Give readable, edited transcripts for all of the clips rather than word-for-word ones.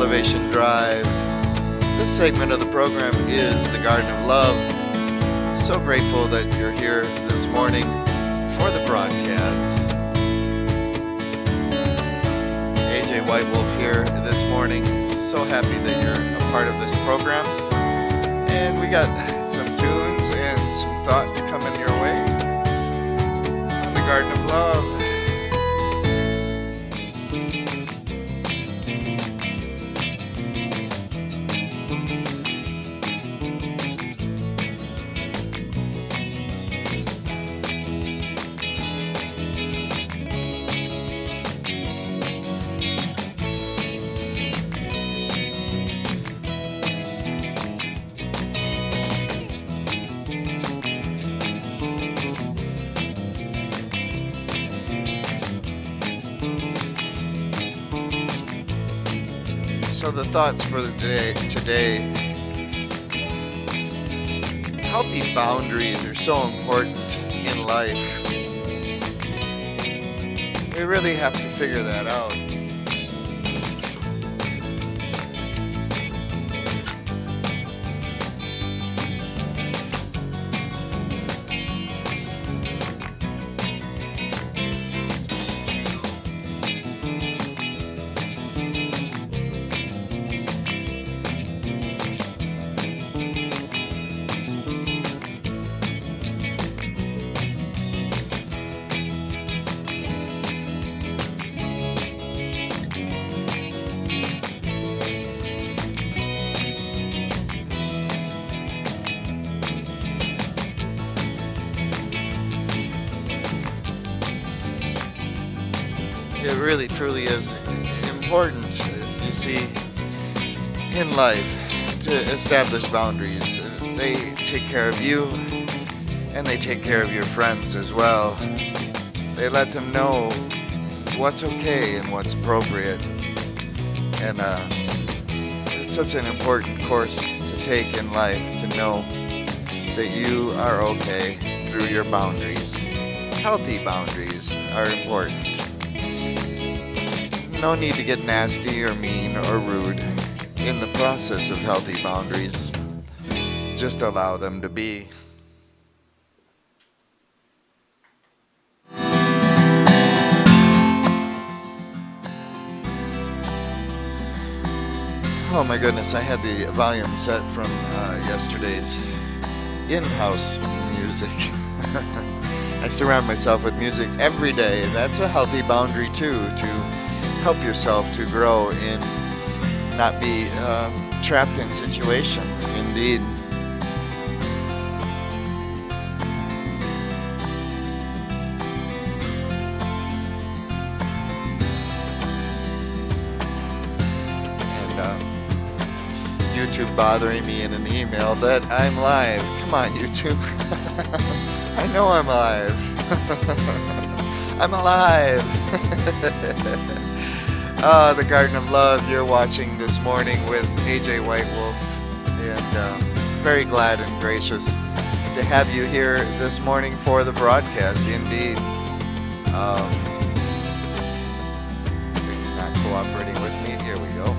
Elevation Drive. This segment of the program is the Garden of Love. So grateful that you're here this morning for the broadcast. AJ White Wolf here this morning. So happy that you're a part of this program. And we got some tunes and some thoughts coming your way on the Garden of Love. So the thoughts for the today, healthy boundaries are so important in life. We really have to figure that out. It really truly is important, you see, in life to establish boundaries. They take care of you and they take care of your friends as well. They let them know what's okay and what's appropriate. And it's such an important course to take in life, to know that you are okay through your boundaries. Healthy boundaries are important. No need to get nasty or mean or rude in the process of healthy boundaries. Just allow them to be. Oh my goodness, I had the volume set from yesterday's in-house music. I surround myself with music every day. That's a healthy boundary too, to help yourself to grow and not be trapped in situations. Indeed. And YouTube bothering me in an email that I'm live. Come on, YouTube. I know I'm live. I'm alive. The Garden of Love you're watching this morning with AJ White Wolf, and very glad and gracious to have you here this morning for the broadcast. Indeed. Things not cooperating with me. Here we go.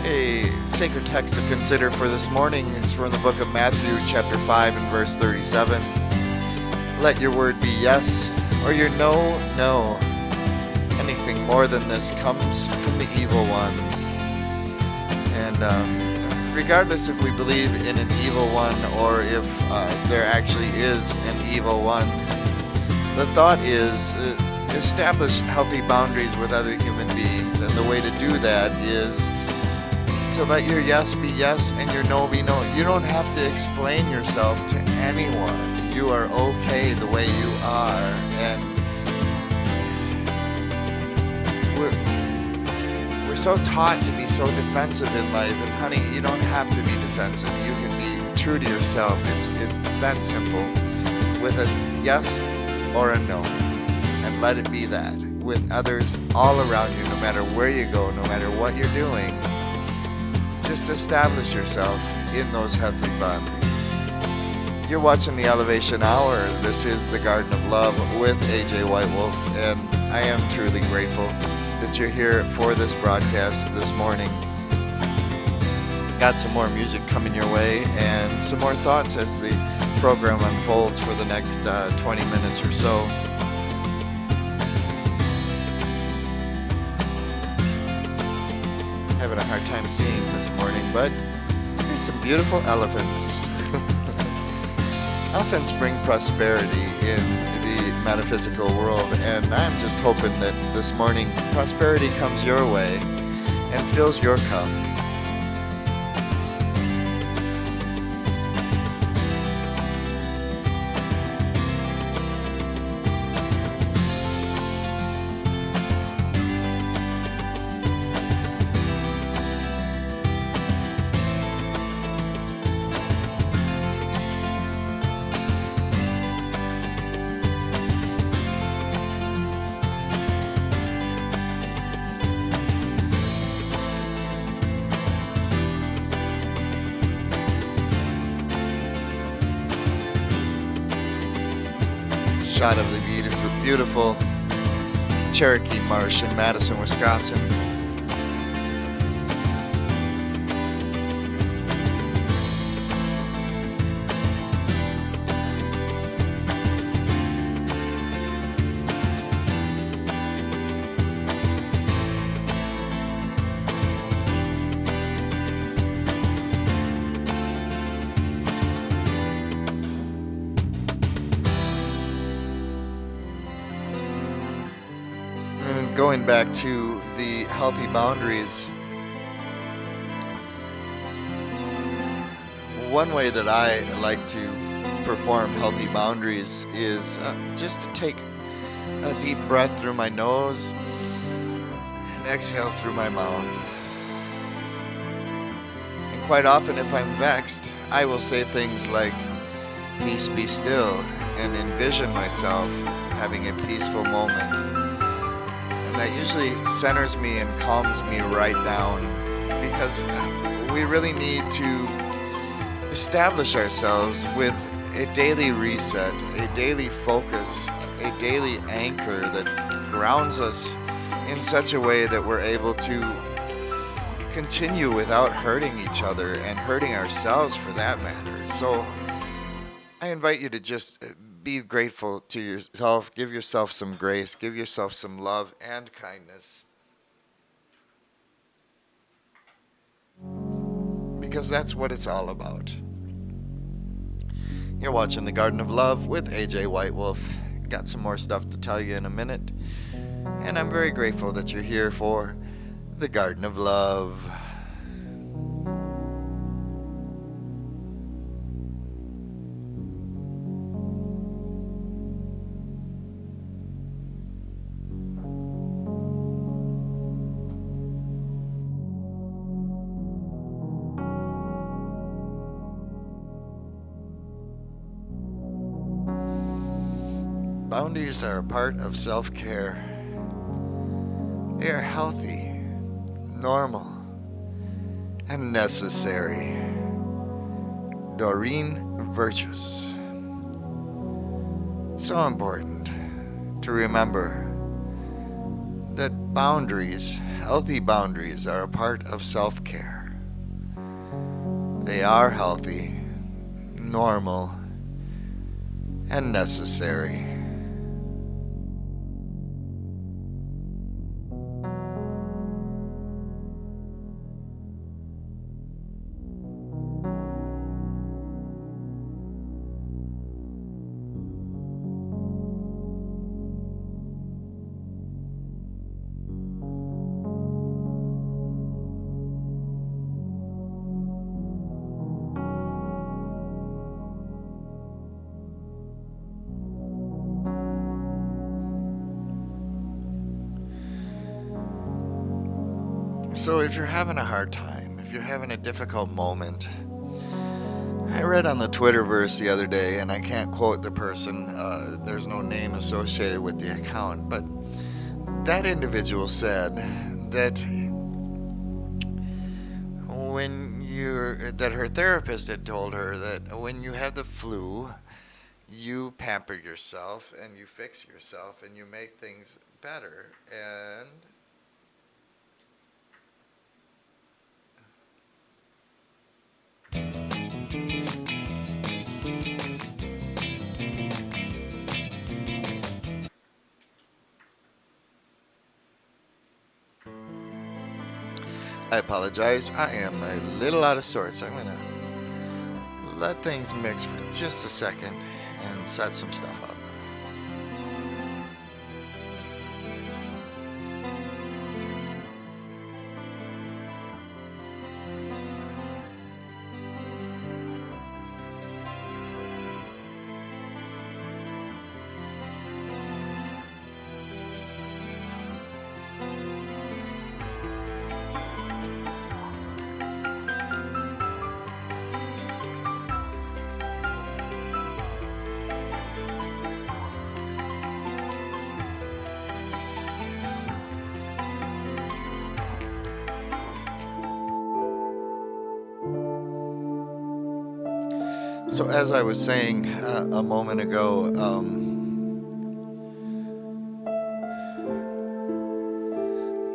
A sacred text to consider for this morning is from the book of Matthew, chapter 5 and verse 37. Let your word be yes, or your no, no. Anything more than this comes from the evil one. And regardless if we believe in an evil one or if there actually is an evil one, the thought is establish healthy boundaries with other human beings. And the way to do that is to let your yes be yes and your no be no. You don't have to explain yourself to anyone. You are okay the way you are. And we're so taught to be so defensive in life, and honey, you don't have to be defensive. You can be true to yourself. It's that simple, with a yes or a no, and let it be that with others all around you, no matter where you go, no matter what you're doing. Just establish yourself in those healthy boundaries. You're watching the Elevation Hour. This is the Garden of Love with AJ White Wolf, and I am truly grateful to that you're here for this broadcast this morning. Got some more music coming your way and some more thoughts as the program unfolds for the next 20 minutes or so. Having a hard time seeing this morning, but there's some beautiful elephants. Elephants bring prosperity in the metaphysical world, and I'm just hoping that this morning prosperity comes your way and fills your cup. Shot of the beautiful Cherokee Marsh in Madison, Wisconsin. Going back to the healthy boundaries, one way that I like to perform healthy boundaries is just to take a deep breath through my nose and exhale through my mouth. And quite often, if I'm vexed, I will say things like, "Peace, be still," and envision myself having a peaceful moment. That usually centers me and calms me right down, because we really need to establish ourselves with a daily reset, a daily focus, a daily anchor that grounds us in such a way that we're able to continue without hurting each other and hurting ourselves for that matter. So I invite you to just be grateful to yourself, give yourself some grace, give yourself some love and kindness. Because that's what it's all about. You're watching The Garden of Love with AJ Whitewolf. Got some more stuff to tell you in a minute. And I'm very grateful that you're here for The Garden of Love. Boundaries are a part of self-care. They are healthy, normal, and necessary. Doreen Virtuous. So important to remember that boundaries, healthy boundaries, are a part of self-care. They are healthy, normal, and necessary. So if you're having a hard time, if you're having a difficult moment, I read on the Twitterverse the other day, and I can't quote the person, there's no name associated with the account, but that individual said that that her therapist had told her that when you have the flu, you pamper yourself and you fix yourself and you make things better. And I apologize. I am a little out of sorts. I'm going to let things mix for just a second and set some stuff up. So as I was saying a moment ago,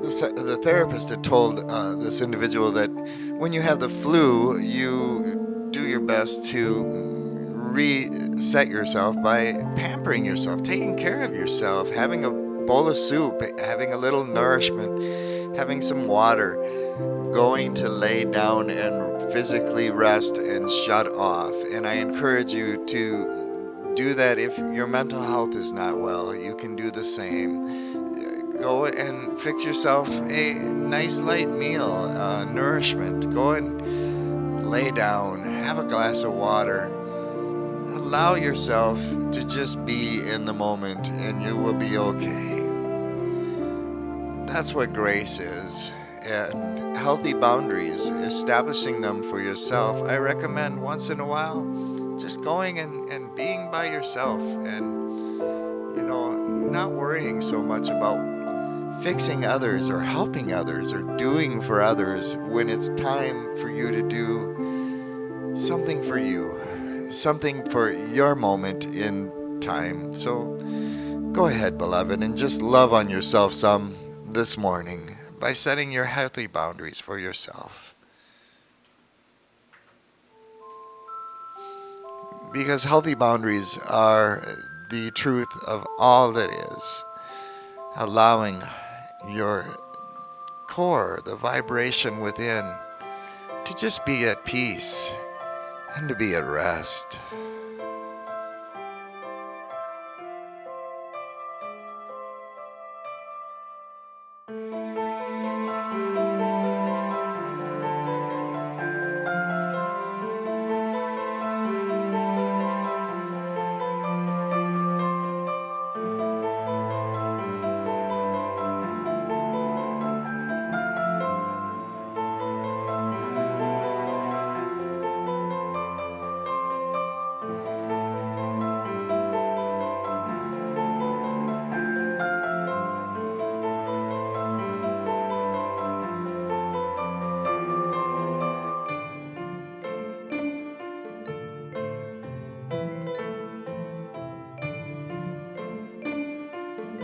the therapist had told this individual that when you have the flu, you do your best to reset yourself by pampering yourself, taking care of yourself, having a bowl of soup, having a little nourishment, having some water, going to lay down and physically rest and shut off. And I encourage you to do that. If your mental health is not well, you can do the same. Go and fix yourself a nice light meal, nourishment. Go and lay down, have a glass of water. Allow yourself to just be in the moment, and you will be okay. That's what grace is. And healthy boundaries, establishing them for yourself. I recommend once in a while just going and being by yourself and, not worrying so much about fixing others or helping others or doing for others when it's time for you to do something for you, something for your moment in time. So go ahead, beloved, and just love on yourself some this morning by setting your healthy boundaries for yourself. Because healthy boundaries are the truth of all that is. Allowing your core, the vibration within, to just be at peace and to be at rest.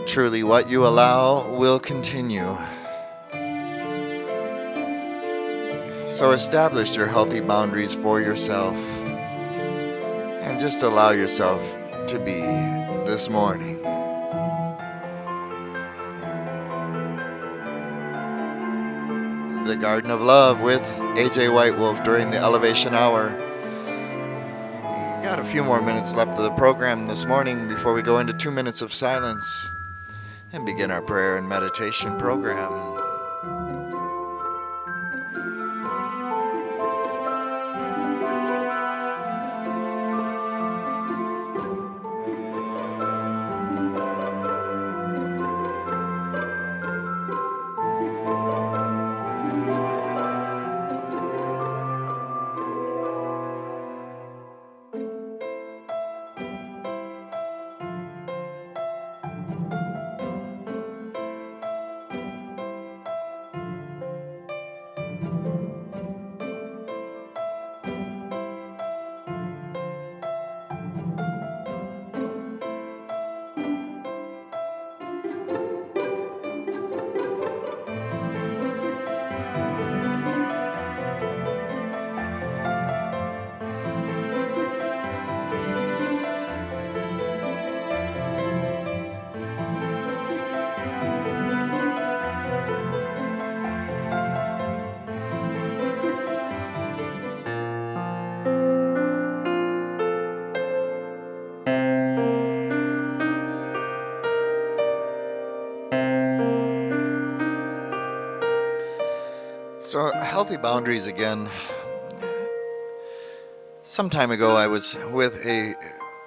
Truly, what you allow will continue. So establish your healthy boundaries for yourself and just allow yourself to be this morning. The Garden of Love with A.J. White Wolf during the Elevation Hour. We got a few more minutes left of the program this morning before we go into 2 minutes of silence and begin our prayer and meditation program. So, healthy boundaries again. Some time ago, I was with a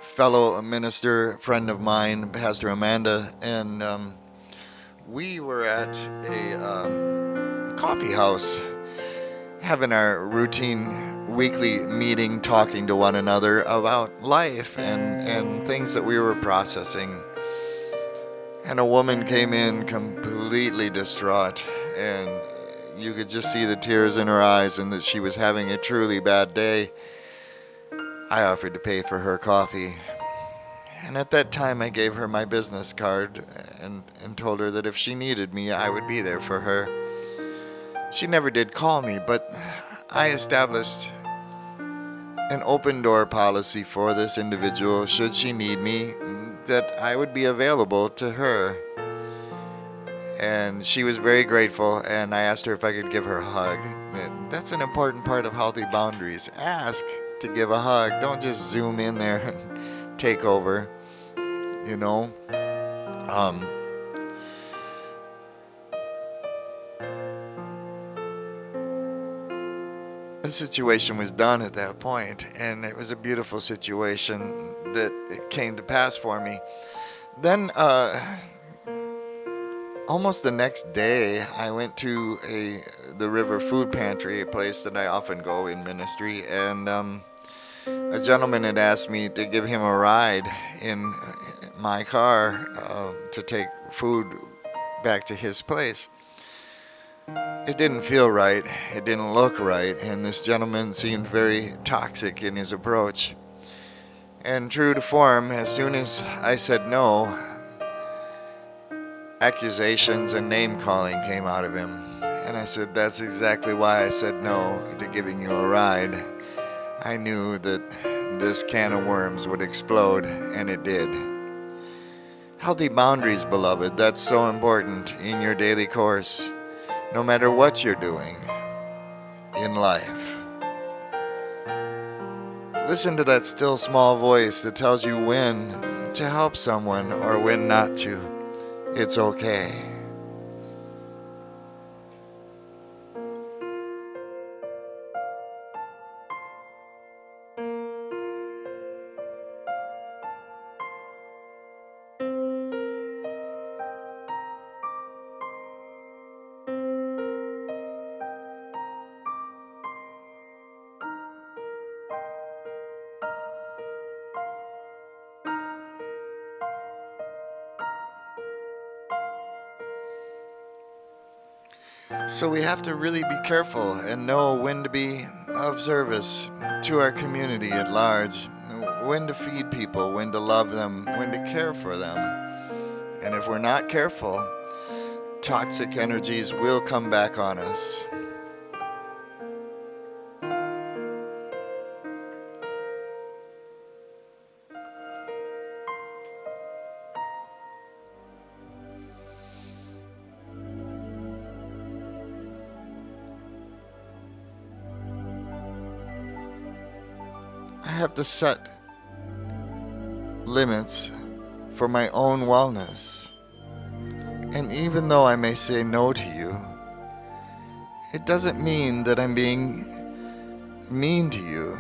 fellow minister friend of mine, Pastor Amanda, and we were at a coffee house having our routine weekly meeting, talking to one another about life and things that we were processing. And a woman came in completely distraught, and you could just see the tears in her eyes and that she was having a truly bad day. I offered to pay for her coffee. And at that time, I gave her my business card and told her that if she needed me, I would be there for her. She never did call me, but I established an open door policy for this individual, should she need me, that I would be available to her. And she was very grateful, and I asked her if I could give her a hug. That's an important part of healthy boundaries. Ask to give a hug. Don't just zoom in there and take over, you know. The situation was done at that point, and it was a beautiful situation that it came to pass for me. Then, almost the next day, I went to the River Food Pantry, a place that I often go in ministry, and a gentleman had asked me to give him a ride in my car to take food back to his place. It didn't feel right, it didn't look right, and this gentleman seemed very toxic in his approach. And true to form, as soon as I said no, accusations and name-calling came out of him. And I said, that's exactly why I said no to giving you a ride. I knew that this can of worms would explode, and it did. Healthy boundaries, beloved, that's so important in your daily course, no matter what you're doing in life. Listen to that still small voice that tells you when to help someone or when not to. It's okay. So we have to really be careful and know when to be of service to our community at large, when to feed people, when to love them, when to care for them. And if we're not careful, toxic energies will come back on us. I have to set limits for my own wellness. And even though I may say no to you, it doesn't mean that I'm being mean to you.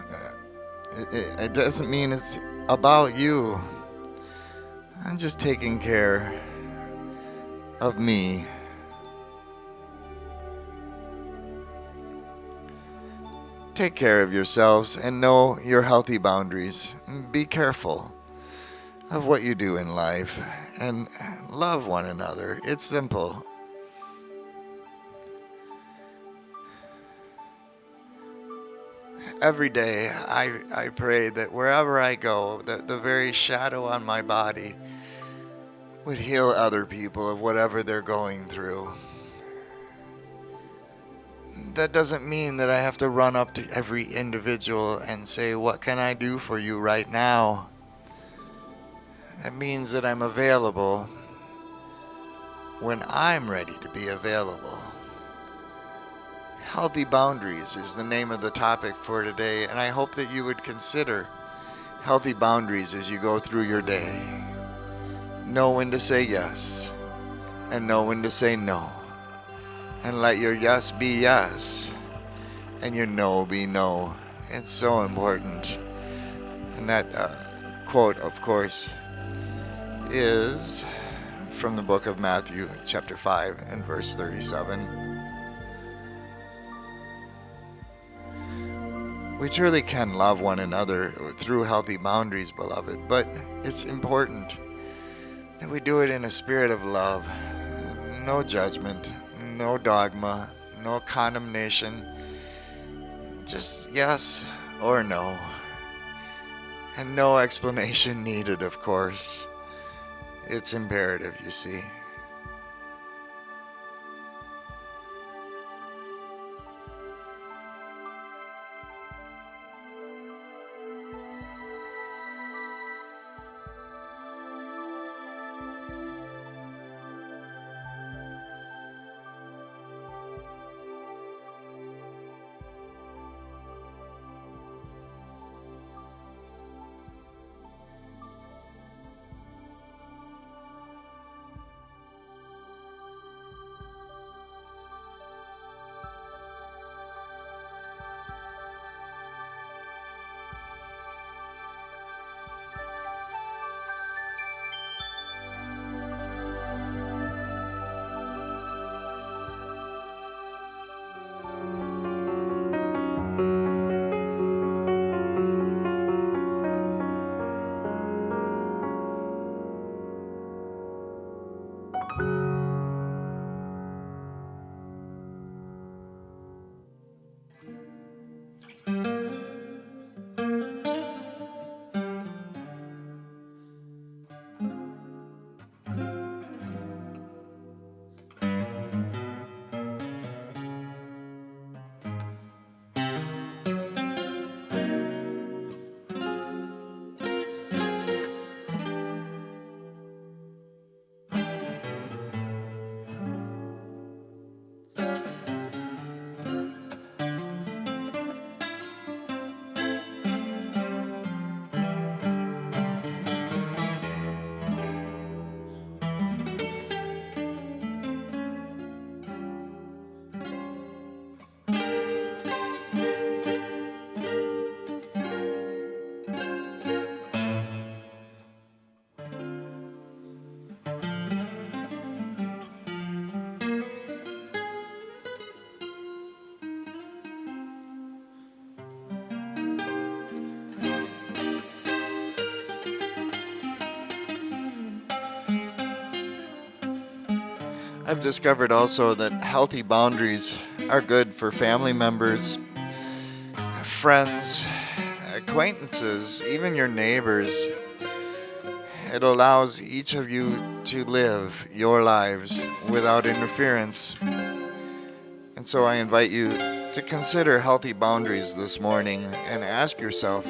It doesn't mean it's about you. I'm just taking care of me. Take care of yourselves and know your healthy boundaries. Be careful of what you do in life and love one another. It's simple. Every day I pray that wherever I go, that the very shadow on my body would heal other people of whatever they're going through. That doesn't mean that I have to run up to every individual and say, what can I do for you right now? That means that I'm available when I'm ready to be available. Healthy boundaries is the name of the topic for today, and I hope that you would consider healthy boundaries as you go through your day. Know when to say yes, and know when to say no. And let your yes be yes and your no be no. It's so important. And that quote, of course, is from the book of Matthew, chapter 5, and verse 37. We truly can love one another through healthy boundaries, beloved, but it's important that we do it in a spirit of love. No judgment, no dogma, no condemnation, just yes or no. And no explanation needed, of course. It's imperative, you see. I've discovered also that healthy boundaries are good for family members, friends, acquaintances, even your neighbors. It allows each of you to live your lives without interference. And so I invite you to consider healthy boundaries this morning and ask yourself,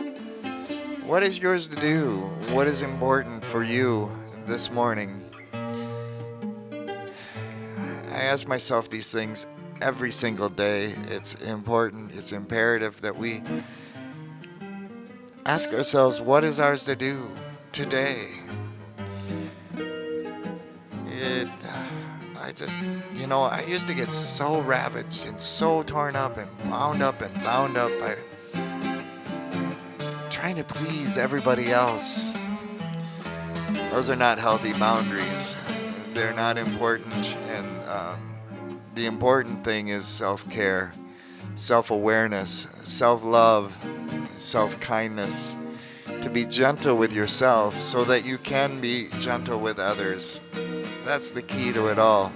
what is yours to do? What is important for you this morning? I ask myself these things every single day. It's important, it's imperative that we ask ourselves, what is ours to do today? I used to get so ravaged and so torn up and wound up and bound up by trying to please everybody else. Those are not healthy boundaries. They're not important, and the important thing is self-care, self-awareness, self-love, self-kindness, to be gentle with yourself so that you can be gentle with others. That's the key to it all.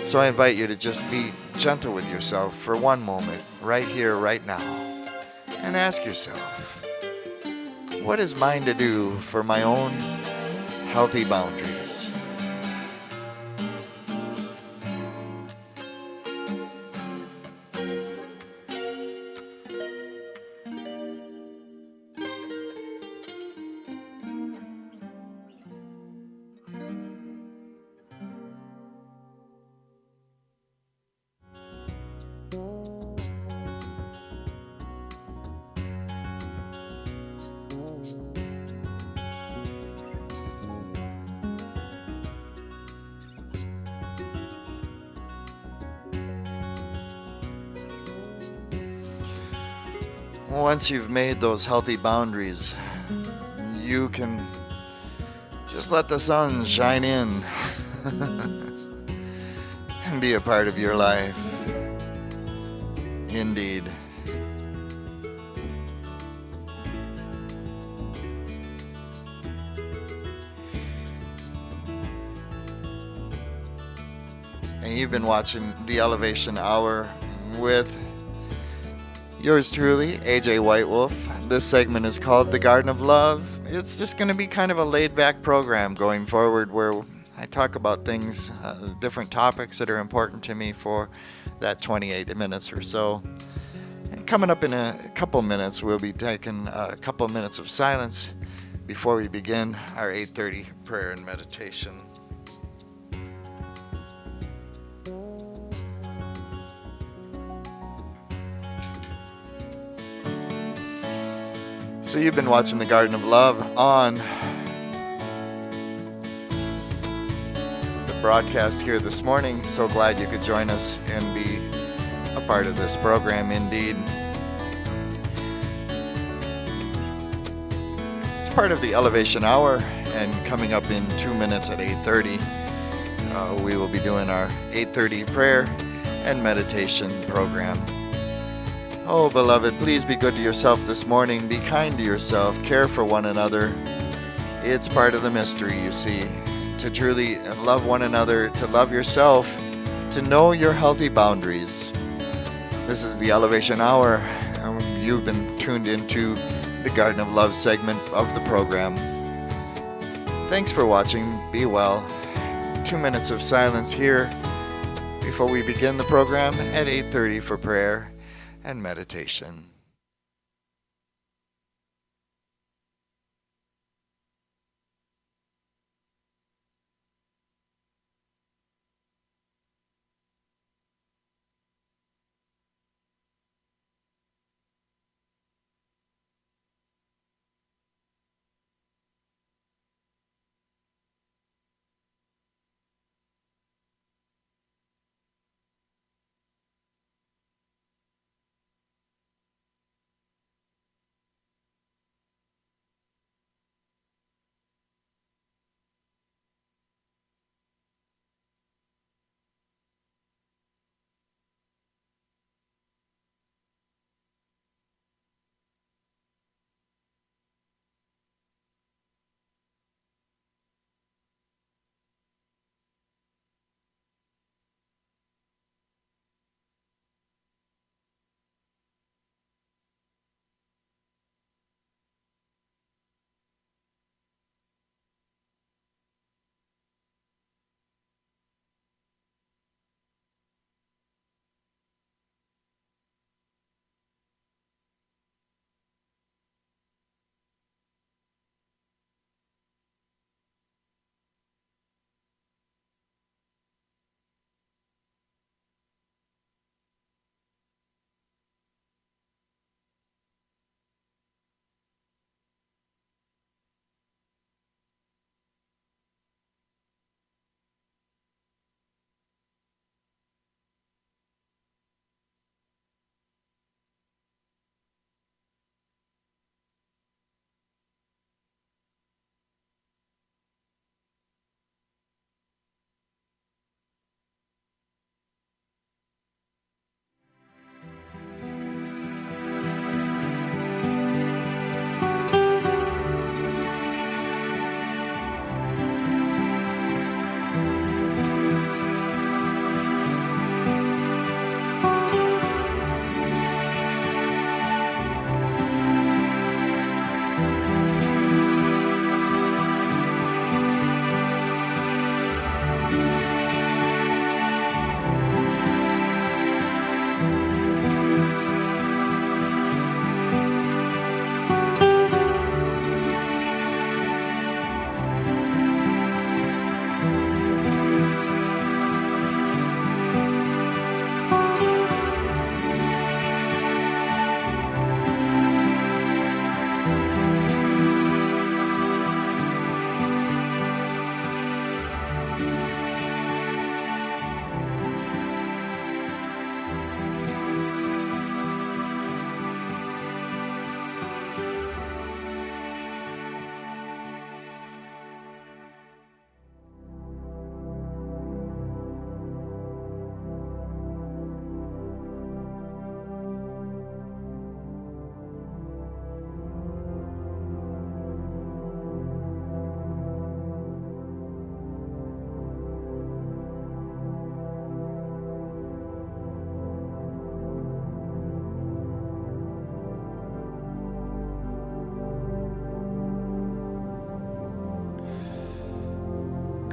So I invite you to just be gentle with yourself for one moment, right here, right now, and ask yourself, what is mine to do for my own healthy boundaries? Once you've made those healthy boundaries, you can just let the sun shine in and be a part of your life. Indeed. And you've been watching The Elevation Hour with yours truly, AJ Whitewolf. This segment is called The Garden of Love. It's just going to be kind of a laid-back program going forward where I talk about things, different topics that are important to me for that 28 minutes or so. And coming up in a couple minutes, we'll be taking a couple minutes of silence before we begin our 8:30 prayer and meditation. So you've been watching The Garden of Love on the broadcast here this morning. So glad you could join us and be a part of this program indeed. It's part of the Elevation Hour, and coming up in 2 minutes at 8:30, we will be doing our 8:30 prayer and meditation program. Oh, beloved, please be good to yourself this morning. Be kind to yourself. Care for one another. It's part of the mystery, you see. To truly love one another, to love yourself, to know your healthy boundaries. This is the Elevation Hour. You've been tuned into the Garden of Love segment of the program. Thanks for watching. Be well. 2 minutes of silence here before we begin the program at 8:30 for prayer and meditation.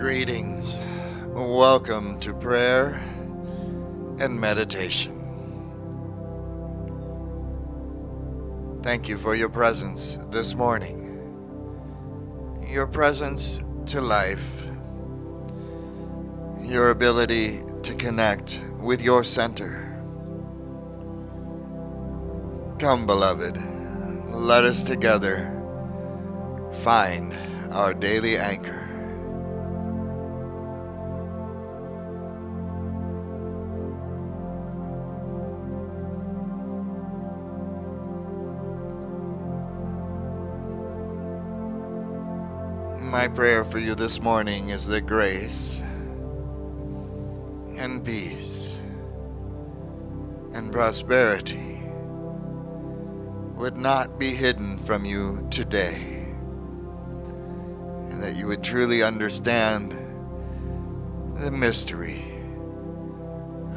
Greetings. Welcome to prayer and meditation. Thank you for your presence this morning. Your presence to life. Your ability to connect with your center. Come, beloved, let us together find our daily anchor. My prayer for you this morning is that grace and peace and prosperity would not be hidden from you today, and that you would truly understand the mystery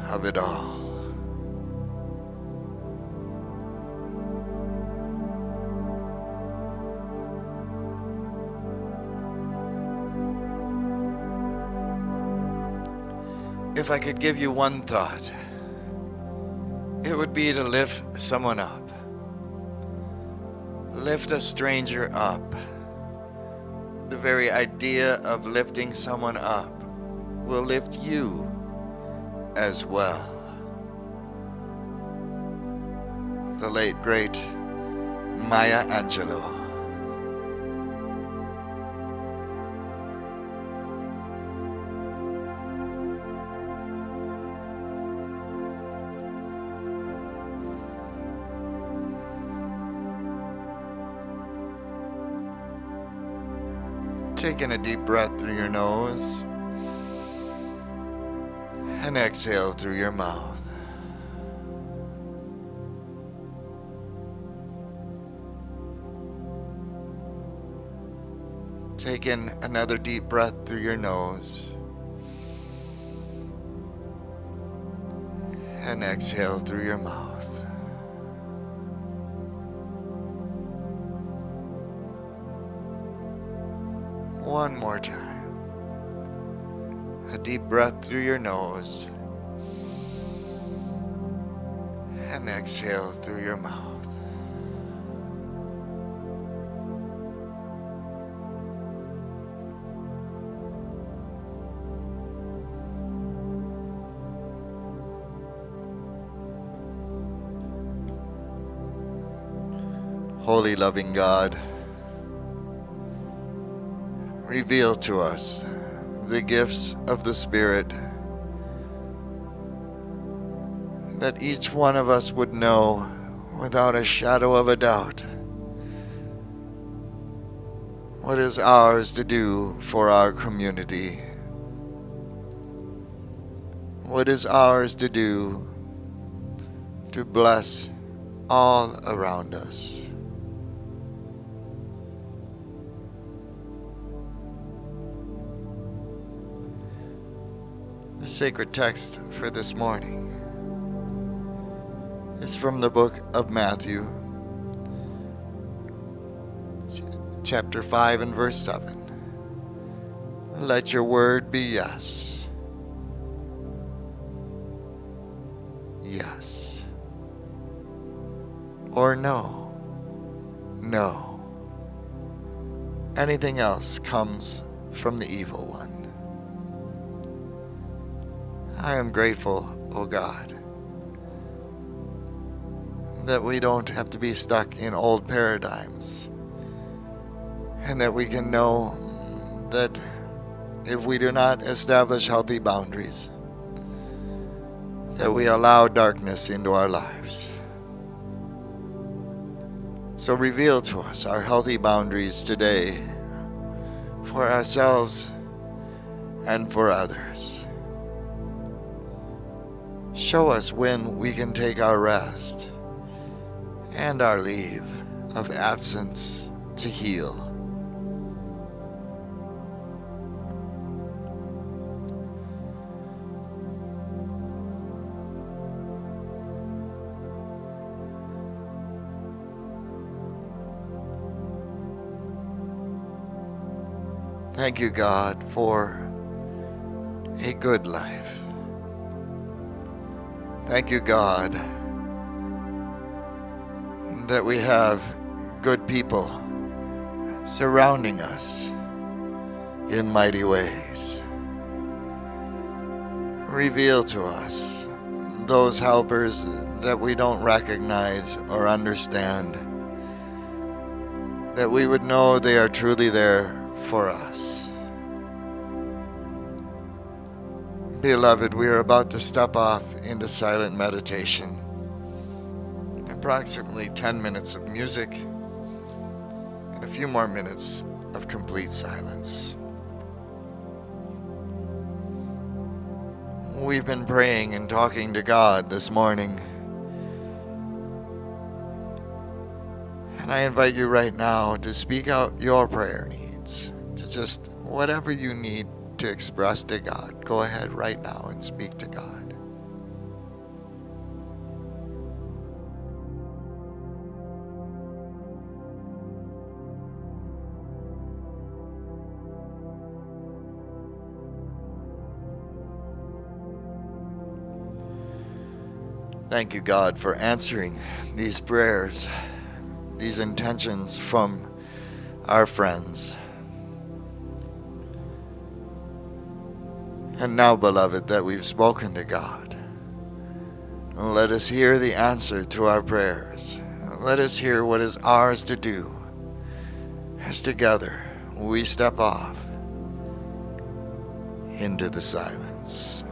of it all. If I could give you one thought, it would be to lift someone up. Lift a stranger up. The very idea of lifting someone up will lift you as well. The late, great Maya Angelou. Taking a deep breath through your nose and exhale through your mouth. Taking another deep breath through your nose and exhale through your mouth. One more time. A deep breath through your nose and exhale through your mouth. Holy, loving God, reveal to us the gifts of the Spirit, that each one of us would know without a shadow of a doubt what is ours to do for our community, what is ours to do to bless all around us. The sacred text for this morning is from the book of Matthew, chapter 5 and verse 7. Let your word be yes. Yes. Or no. No. Anything else comes from the evil one. I am grateful, O God, that we don't have to be stuck in old paradigms, and that we can know that if we do not establish healthy boundaries, that we allow darkness into our lives. So reveal to us our healthy boundaries today for ourselves and for others. Show us when we can take our rest and our leave of absence to heal. Thank you, God, for a good life. Thank you, God, that we have good people surrounding us in mighty ways. Reveal to us those helpers that we don't recognize or understand, that we would know they are truly there for us. Beloved, we are about to step off into silent meditation. Approximately 10 minutes of music and a few more minutes of complete silence. We've been praying and talking to God this morning. And I invite you right now to speak out your prayer needs, to just whatever you need to express to God. Go ahead right now and speak to God. Thank you, God, for answering these prayers, these intentions from our friends. And now, beloved, that we've spoken to God, let us hear the answer to our prayers. Let us hear what is ours to do as together we step off into the silence.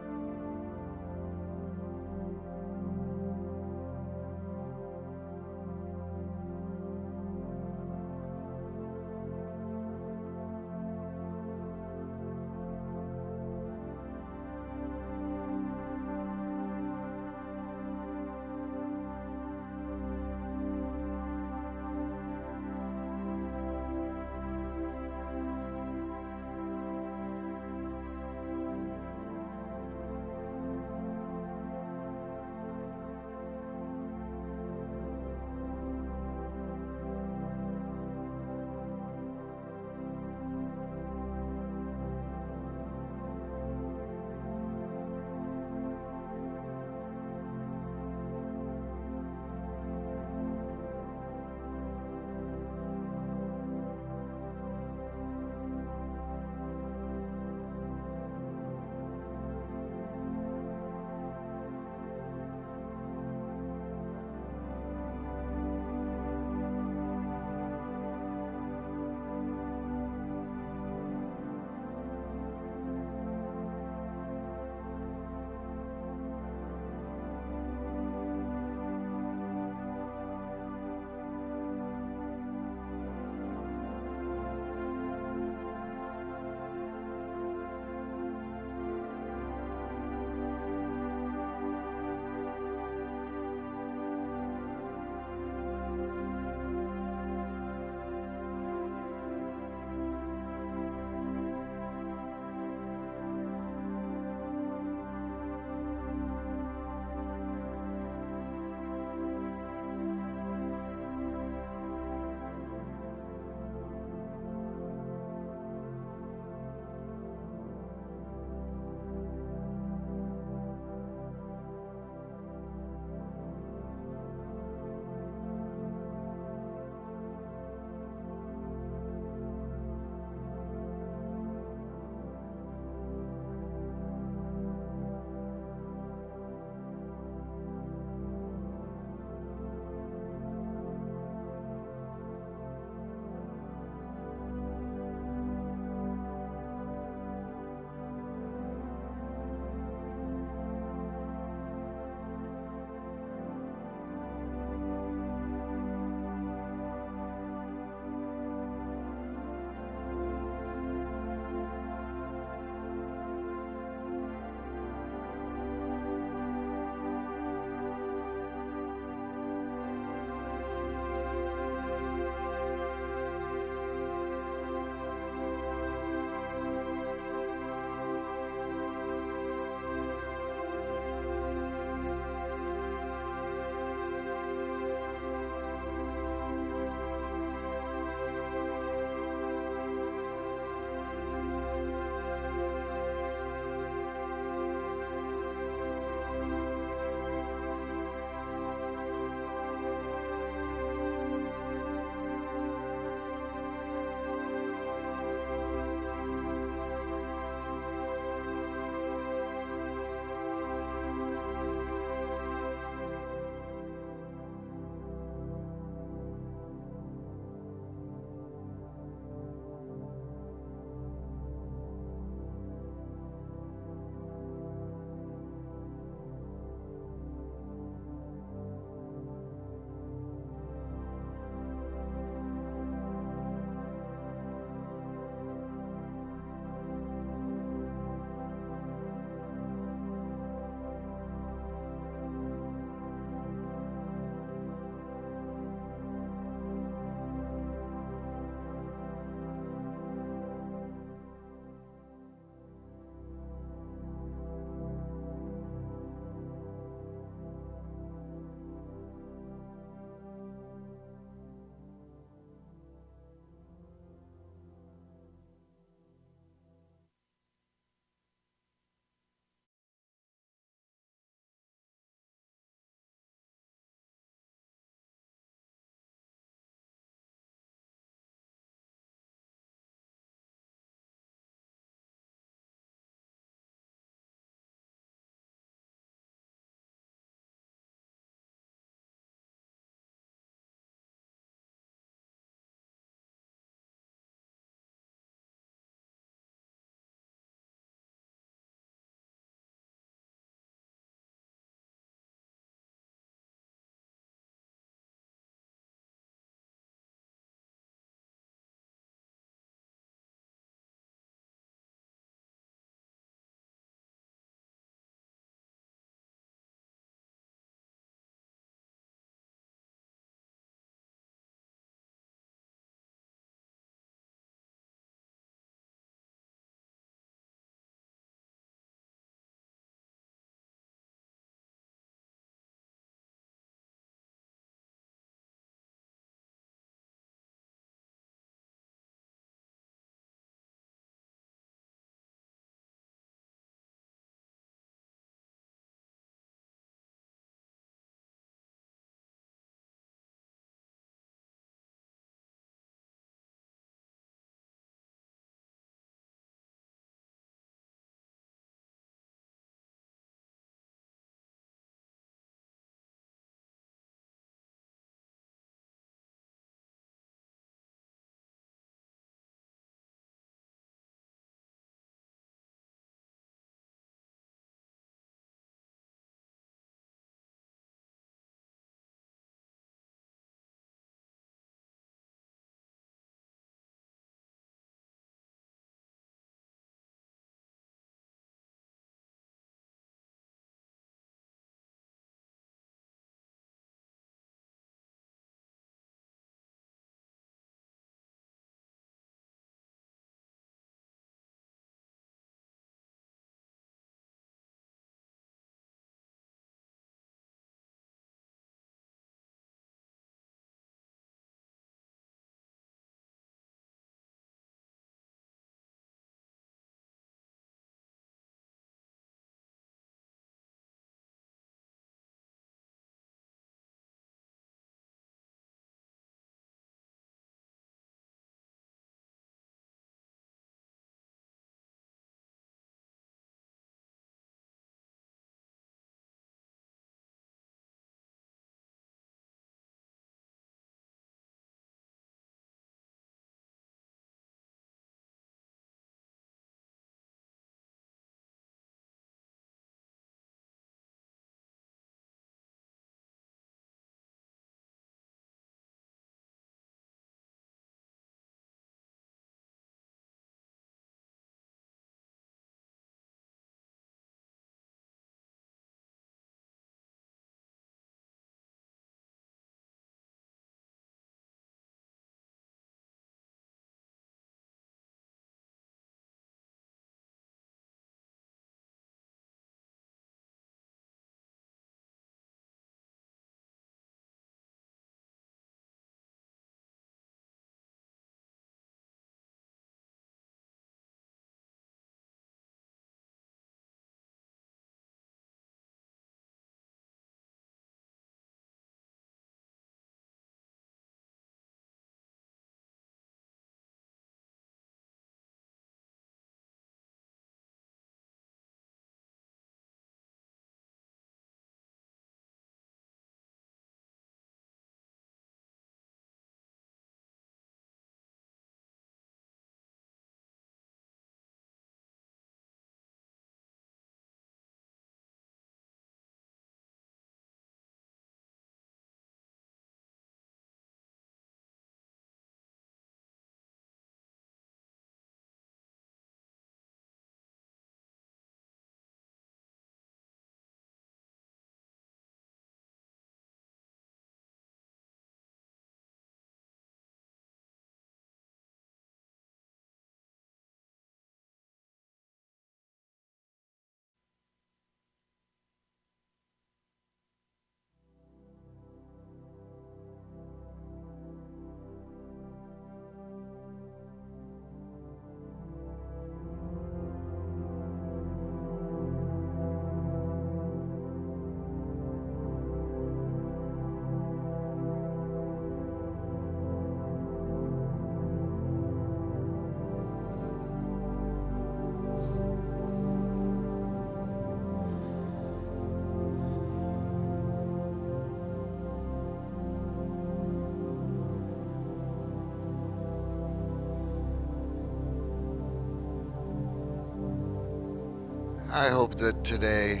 I hope that today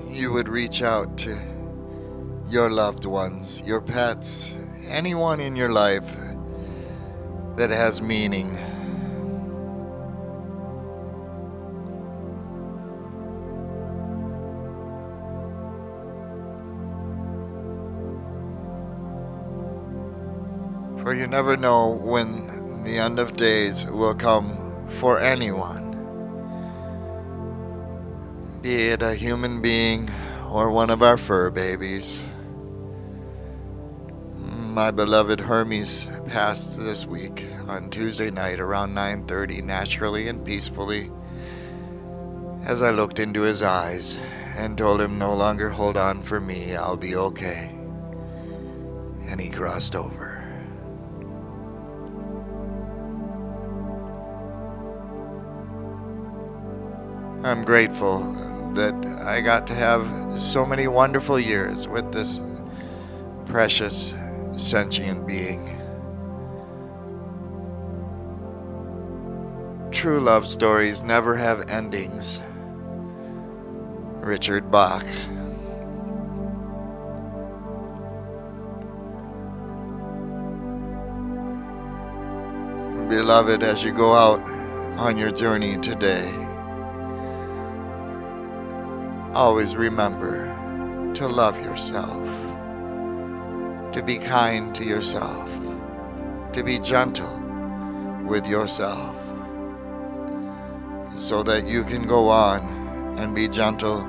you would reach out to your loved ones, your pets, anyone in your life that has meaning. For you never know when the end of days will come for anyone, be it a human being or one of our fur babies. My beloved Hermes passed this week on Tuesday night around 9:30, naturally and peacefully, as I looked into his eyes and told him no longer hold on for me, I'll be okay. And he crossed over. I'm grateful that I got to have so many wonderful years with this precious sentient being. True love stories never have endings. Richard Bach. Beloved, as you go out on your journey today, always remember to love yourself, to be kind to yourself, to be gentle with yourself, so that you can go on and be gentle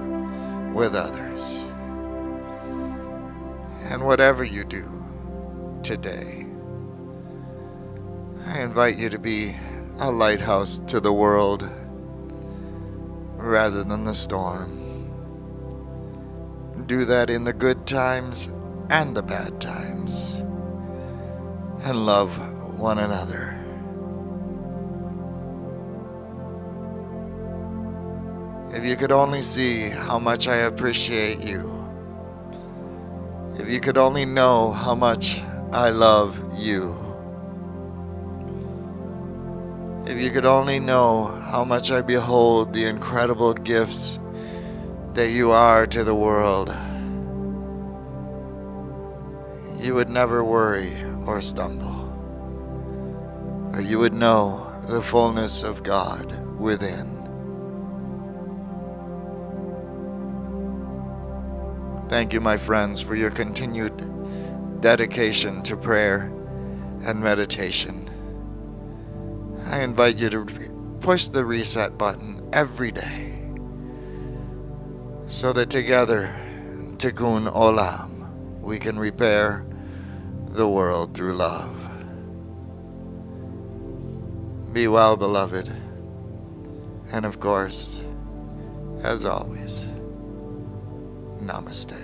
with others. And whatever you do today, I invite you to be a lighthouse to the world rather than the storm. Do that in the good times and the bad times, and love one another. If you could only see how much I appreciate you, if you could only know how much I love you, if you could only know how much I behold the incredible gifts that you are to the world, you would never worry or stumble, or you would know the fullness of God within. Thank you, my friends, for your continued dedication to prayer and meditation. I invite you to push the reset button every day, so that together, Tikkun Olam, we can repair the world through love. Be well, beloved. And of course, as always, Namaste.